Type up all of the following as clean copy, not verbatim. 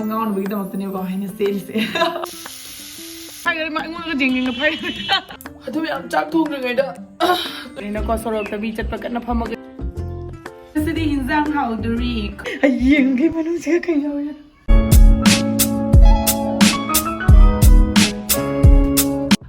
ngaonabagidamaktaniba haina selise hagai ma ingona jinging na phai adu yam chak thongringaida ina ko sorok ta bi chatpa kana phamaga sidi hinjang hauduri ayeng gi manu se kai yaw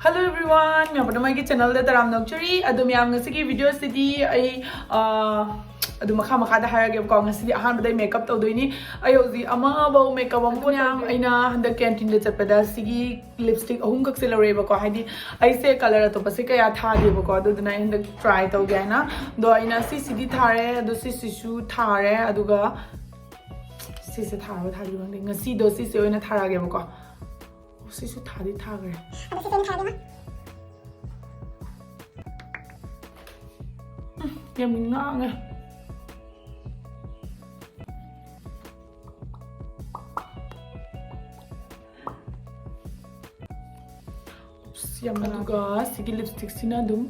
Hello everyone, मैं अपने mic channel they तराम नौचरी अदुम yam ngasi video sidi ai adu makha makha da hire ge ko ngasi ahan badai makeup to doini ai ozi ama ba makeup am ko yam aina handa canteen le chapada sigi lipstick ahum kak se lore ba ko haidi ai se color to pase ka ya tha de ba ko adu na handa try to ga na do aina si sidi thare adu si shu thare adu ga si se tharo thari bang ngasi do si se oina thara ge ba ko si su thari thagre adu si se thari Yam ngang Yam aduga sigi lipstick sina dum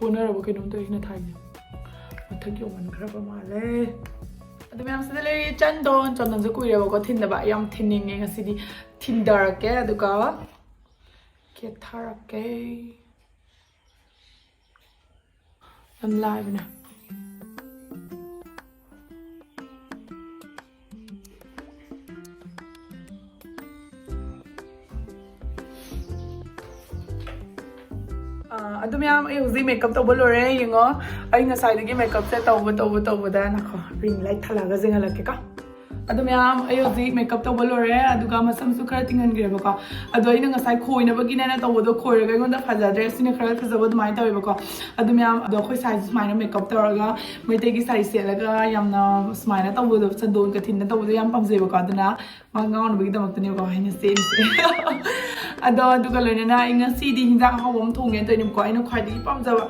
Kona rabo ke nung to hina thai mathak yo man khara male adu myam se le chandon chandon se kuire ba ko thin da ba yam thinning nge ngasidi thindar ke adu ka ke thara ke am live na adu myam ai uzi makeup to bolore yingo ai ngasai de makeup se to da na ko ring light thala ga jinga lak ka adu myam ai uzi makeup to bolore adu ga masam su khara tingan gre ba ko adu ai ngasai khoina ba gina na to do khoira ga ngonda phaja dress ni khara phajaba du mai tawi ba ko adu myam adu khoi size maina makeup to ga mai te gi size se la ga yamna smaina to do chandon ka thin na to do yam pamjai ba ko aduna ma ngaon ba gi damak tani ko haina se ado adu ka loina na ngasi di hinjang hawam thonge to ni ko aina khadi pamjaba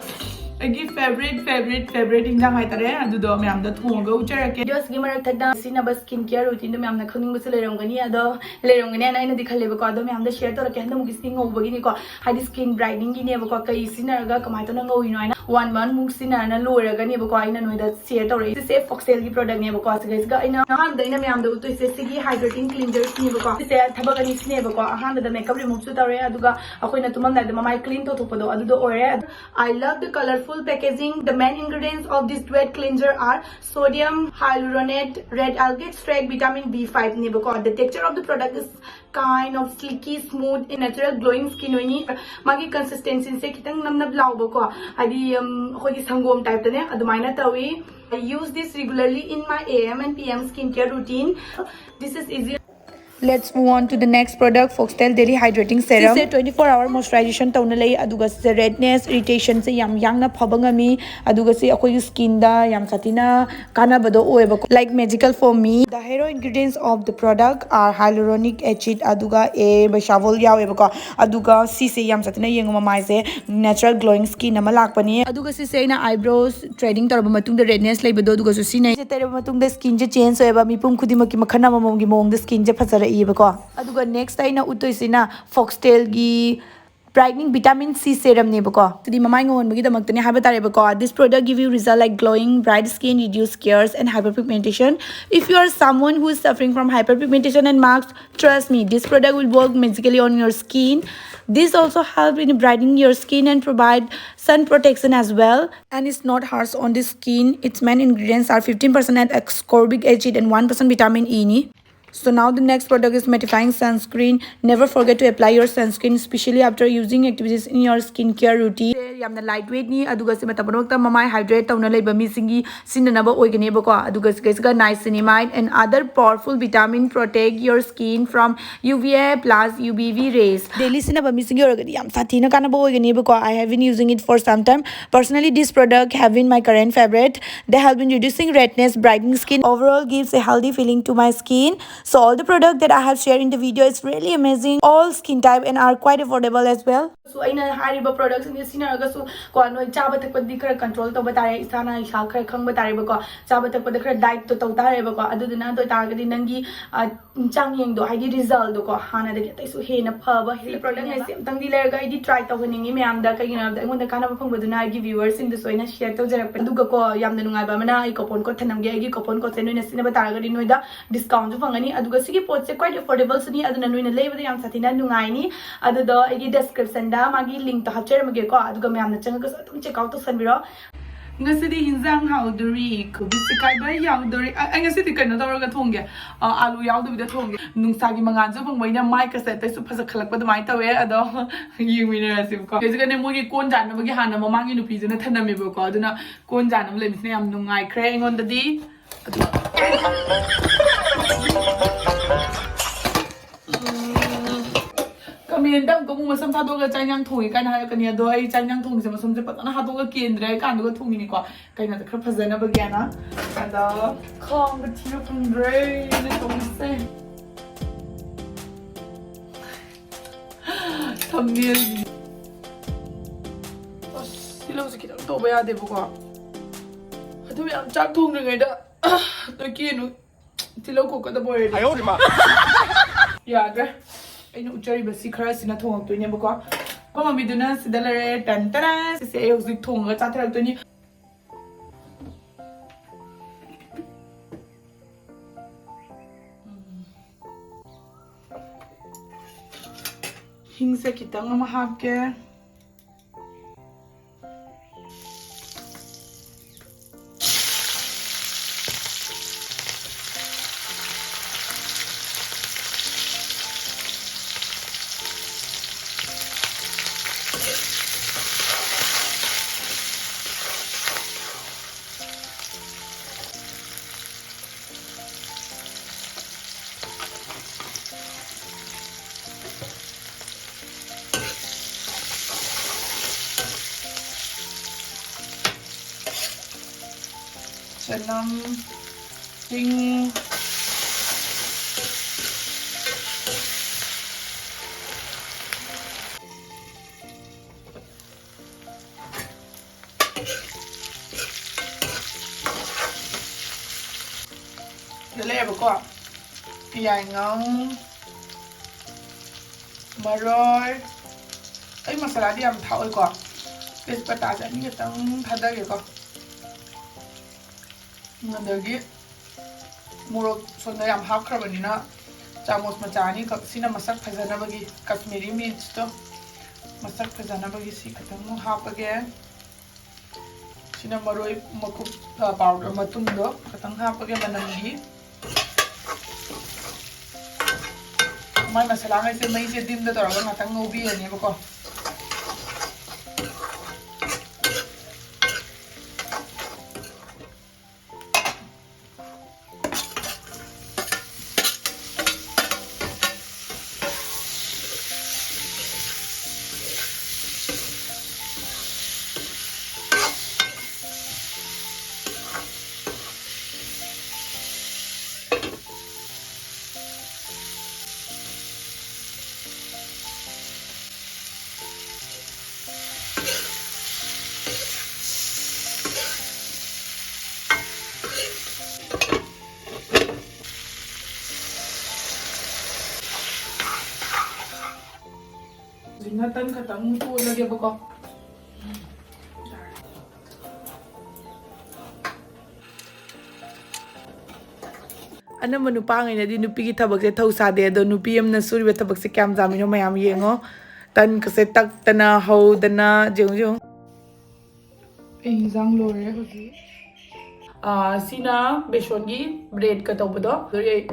agi favorite hinjang hai tare adu do myam da thonga uchara ke just gi marak thada sina bas skin care routine do myam na khning bus lerom gani ado lerom gani na ina dikhale ba ko ado myam da share to ke handam gi skin ngau bagi ni ko hadi skin brightening gi ne ba ko kai sina ga kamai to na ngau ino aina 1 month mung sina na loira gani ba ko aina noi da share to re se foxel gi product ne ba ko guys ga aina han da ina myam da to se sigi hydrating cleanser ni ba ko se thabak ani sine ba ko han da makeup remove su tare adu ga akoi na tumam na da mamai clean to thopa do adu do ore I love the colorful packaging. The main ingredients of this duet cleanser are sodium hyaluronate, red algae extract, vitamin B5 ni because the texture of the product is kind of sleeky, smooth, and natural glowing skin oni magi consistency se kitang namnab law ba ko adi hoi sangom type tane adumaina tawi I use this regularly in my AM and PM skincare routine. This is easy. Let's move on to the next product, Foxtel Daily Hydrating Serum. This is 24-hour moisturization tawna lay aduga se redness, irritation se yam yang na phabanga mi aduga se akoi skin da yam satina kana bado oeba like magical for me. The hero ingredients of the product are hyaluronic acid aduga a bashavol yawe ba aduga si se yam satina yengoma mai se natural glowing skin ama lakpani aduga si na eyebrows threading tarba matung da redness lay bado aduga su si na tere matung da skin je change hoeba mi pum khudi maki makhana mamom gi maong da skin je phasara aduga next aina utoisina Foxtel gi brightening vitamin C serum ne bako tidi mamai ngon bagi damak tani haba tare bako this product give you result like glowing bright skin reduce scares and hyperpigmentation if you are someone who is suffering from hyperpigmentation and marks trust me this product will work magically on your skin this also help in brightening your skin and provide sun protection as well and it's not harsh on the skin its main ingredients are 15% ascorbic acid and 1% vitamin E ni So now the next product is mattifying sunscreen. Never forget to apply your sunscreen, especially after using activities in your skincare routine. Yamna lightweight ni aduga se matabanokta mamai hydrate tawna leiba mi singi sinanaba oigani bako aduga se niacinamide and other powerful vitamin protect your skin from UVA plus UVB rays. Daily sinaba mi singi oragani yam sathina kana ba oigani bako I have been using it for some time. Personally this product have been my current favorite. They have been reducing redness, brightening skin, overall gives a healthy feeling to my skin. So all the product that I have shared in the video is really amazing. All skin type and are quite affordable as well. So I know hariba products in this sinaraga ꯇꯥꯔꯒꯁꯨ ꯀꯣ ꯅꯣꯏ ꯆꯥꯕ ꯊꯛꯄꯗꯤ ꯈꯔ ꯀꯟꯇ꯭ꯔꯣल ꯇꯧꯕ ꯇꯥꯔꯦ ꯏꯁꯥꯅ ꯏꯁꯥ ꯈꯔ ꯈꯪꯕ ꯇꯥꯔꯦꯕꯀꯣ ꯆꯥꯕ ꯊꯛꯄꯗ ꯈꯔ ꯗꯥꯏꯠꯇꯣ ꯇꯧ ꯇꯥꯔꯦꯕꯀꯣ ꯑꯗꯨꯗꯨꯅ ꯑꯗꯨ ꯑꯣꯏꯇꯥꯔꯒꯗꯤ ꯅꯪꯒꯤ ꯆꯥꯡꯌꯦꯡꯗꯣ ꯍꯥꯏꯗꯤ ꯔꯤꯖꯜꯗꯣꯀꯣ ꯍꯥꯟꯅꯗꯒꯤ ꯑꯇꯩꯁꯨ ꯍꯦꯟꯅ ꯐꯕ ꯁꯤ ꯄ꯭ꯔꯣꯗꯛ ꯍꯥꯏꯁꯦ ꯑꯝꯇꯪꯗꯤ ꯂꯩꯔꯒ ꯑꯩꯗꯤ ꯇ꯭ꯔꯥꯏ ꯇꯧꯍꯟꯅꯤꯡꯉꯤ ꯃꯌꯥꯝꯗ ꯀꯩꯒꯤꯅꯣ ꯍꯥꯏꯕꯗ ꯑꯩꯉꯣꯟꯗ ꯀꯥꯟꯅꯕ ꯐꯪꯕꯗꯨꯅ ꯑꯩꯒꯤ ꯚ꯭ꯌꯨꯋꯔꯁꯤꯡꯗꯁꯨ ꯑꯩꯅ ꯁꯤꯌꯔ ꯇꯧꯖꯔꯛꯄ ꯑꯗꯨꯒꯀꯣ ꯌꯥꯝꯅ ꯅꯨꯡꯉꯥꯏꯕ ꯑꯃꯅ ꯑꯩ ꯀꯣꯄꯟ ꯀꯣꯠ ꯊꯅꯝꯒꯦ ꯑꯩꯒꯤ ꯀꯣꯄꯟ ꯀꯣꯠꯁꯦ ꯅꯣꯏꯅ ꯁꯤꯖꯤꯟꯅꯕ ꯇꯥꯔꯒꯗꯤ ꯅꯣꯏꯗ ꯗꯤꯁꯀꯥꯎꯟꯁꯨ ꯐꯪꯒꯅꯤ ꯑꯗꯨꯒ ꯁꯤꯒꯤ ꯄꯣꯠꯁꯦ ꯀ꯭ꯋꯥꯏꯠ ꯑꯦꯐꯣꯔꯗꯦꯕꯜꯁꯨꯅꯤ ꯑꯗꯨꯅ ꯅꯣꯏꯅ ꯂꯩꯕꯗ ꯌꯥꯝ ꯁꯥꯊꯤꯅ ꯅꯨꯡꯉꯥꯏꯅꯤ ꯑꯗꯨꯗꯣ ꯑꯩꯒꯤ ꯗꯦꯁꯀ꯭ꯔꯤꯞꯁꯟꯗ ꯃꯥꯒꯤ ꯂꯤꯡꯛꯇꯣ ꯍꯥꯞꯆꯔꯝꯃꯒꯦꯀꯣ ꯑꯗꯨꯒ ꯃꯌꯥꯝꯅ ꯆꯪꯉꯒꯁꯨ ꯑꯗꯨꯝ checkout ꯇꯧꯁꯟꯕꯤꯔꯣ Ngasidi hinjang hauduri kubisi kaiba yauduri ai ngasidi kaino tawraga thongge alu yaudubida thongge nungsagi mangan ju phangbaina mai ka set su phasa khalakpa dumai tawe ado yingminarasi ko kezigane mogi kon janabagi hana mamangi nupi juna thanami bo ko aduna kon janam lemisne yam nungai khre ingondadi Kamendang ko mo masam thado ga chainang thongi kan ha kania do ai chainang thongi se masam se patana hado ga kendra kan do ga thongi ni ko kaina da khra phajana ba gyana ada khong ga thiyo thongdre ne thongi se thumbnail silo se kitang to ba ya de ko adu yam chak thong ngai da to ki nu tilo ko ka da boy ayo ma ya ga I know cherry basi khara sina thong to ni bako ko mami duna sidalare tan tara se ay hojik thong ga chathar to ni hing se kitang ma hap ke Salam hing Dale bako Yai ngong Maroy Ay masala di am thau ko Tejpata ja ni tang thada ge ko Ngadagi Morok sonda yam hap khrabani na chamos machani ka sina masak phajana bagi Kashmiri mirch to masak phajana bagi si khatang mo hap age sina maroi makup powder matung do khatang hap age manamgi mai masala ngai se mai se dim da tor ga ngatang ngobi ani bako Zinatan khatang ko lagi bako Anam nupa ngai na di nupi ki thabak se thau sa de do nupi am na suri be thabak se kyam jamino mayam yengo tan ka se tak tana ho dana jung jung Injang lore hoji sina beson gi bread ka tawbado dore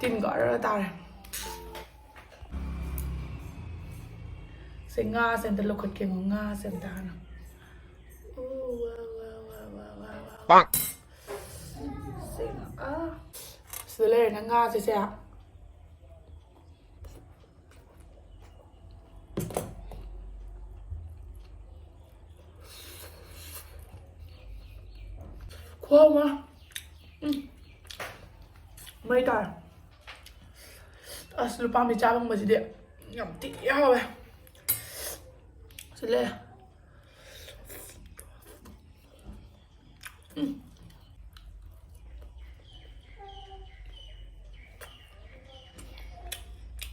tin gar tare se nga sen ta lokot ke nga sen ta na Bang se Sele na nga se se Khoa mà Mấy tải Asli pamjaba masih dia Yang tiap Sele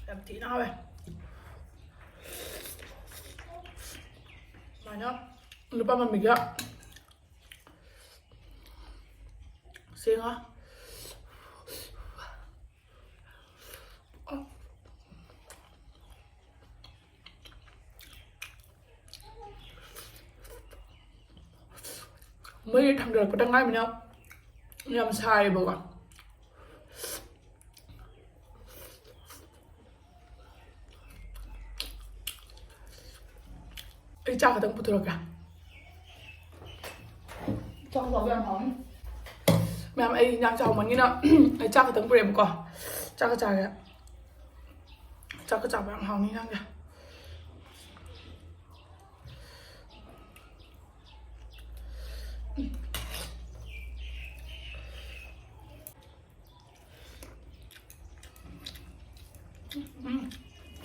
Làm tí nào vậy mà nhá lupa mà mình ạ xinh hả mấy thằng đời có đang ngay mình không nhầm sai bố ạ 이 짜가 등 부드럽게 짜가 더 그냥 hóng mẹ em ấy nhang chào món như nào ấy chắc cái tấm bề một quả chắc cái chả kìa chắc cái chả bạn hóng như nhang kìa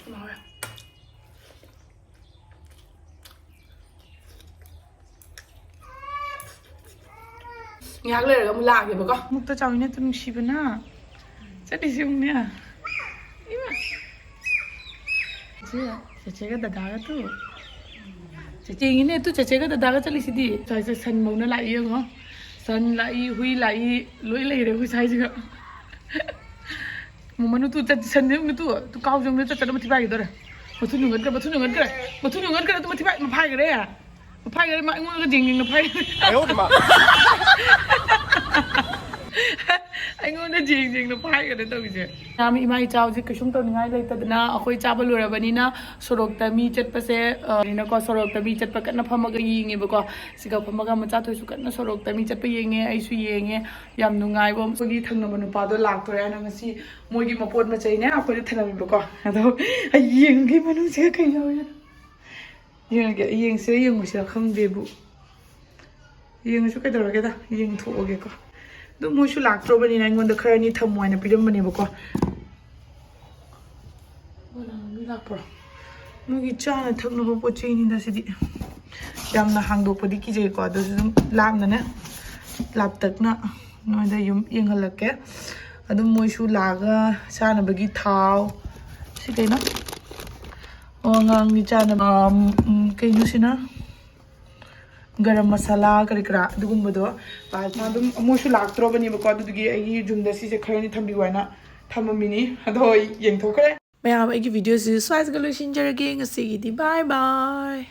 ngon đấy nhạc lên là lạ kìa bà con một tao chào như tao xì bên à chắc đi dùng nè chưa cái đợt đó tu chị nghĩ nè tu cái đợt đó chắc đi xí đi trời trời sân màu nó lại yêu hả sân lại huy lại lưỡi lì đấy huy sai chưa mà nó tu sân đấy nó tu cao trong nó chắc nó mất thi bài rồi mà thu nhung cái tu mất thi bài mà phai cái đấy à mà phai cái đấy mà anh muốn cái gì nó phai anh ngôn nó jing nó phai cái đấy tao gì nam imai chao ji kishum to ngai lai ta na akhoi chaba lura bani na sorok ta mi chat pa se na ko sorok ta mi chat pa kan na phama ga yinge ba ko siga phama ga macha thoi su kan na sorok ta mi chat pa yenge ai su yenge yam nu ngai bom so gi thang na manu pa do lak to ya na ngasi moi gi mapot ma chai ne akhoi thanam ba ko ado ai yeng gi manu se kai yo ya yeng se yeng mu se khang de bu yeng su kai dor ga da yeng tho ge ko du mo shu lak tro bani na ngon da khara ni thamoi na pidam bani ba ko wala mi lak pro mo gi cha na thak no po chei ni da si di yam na hang dok pa di ki je ko da su lam na ne lap tak na no da yum yeng halak ke adu mo shu laga cha na ba gi thau si kai na o ngang gi cha na kai nu si na garam masala kari kara dugumbodo na dum amushu laktro bani ba ko dugi ai jumda si se kharani thambi wana thamamini ado yeng thokre mayam ai gi video si swice ga lo shin jarage ngasi gi di bye bye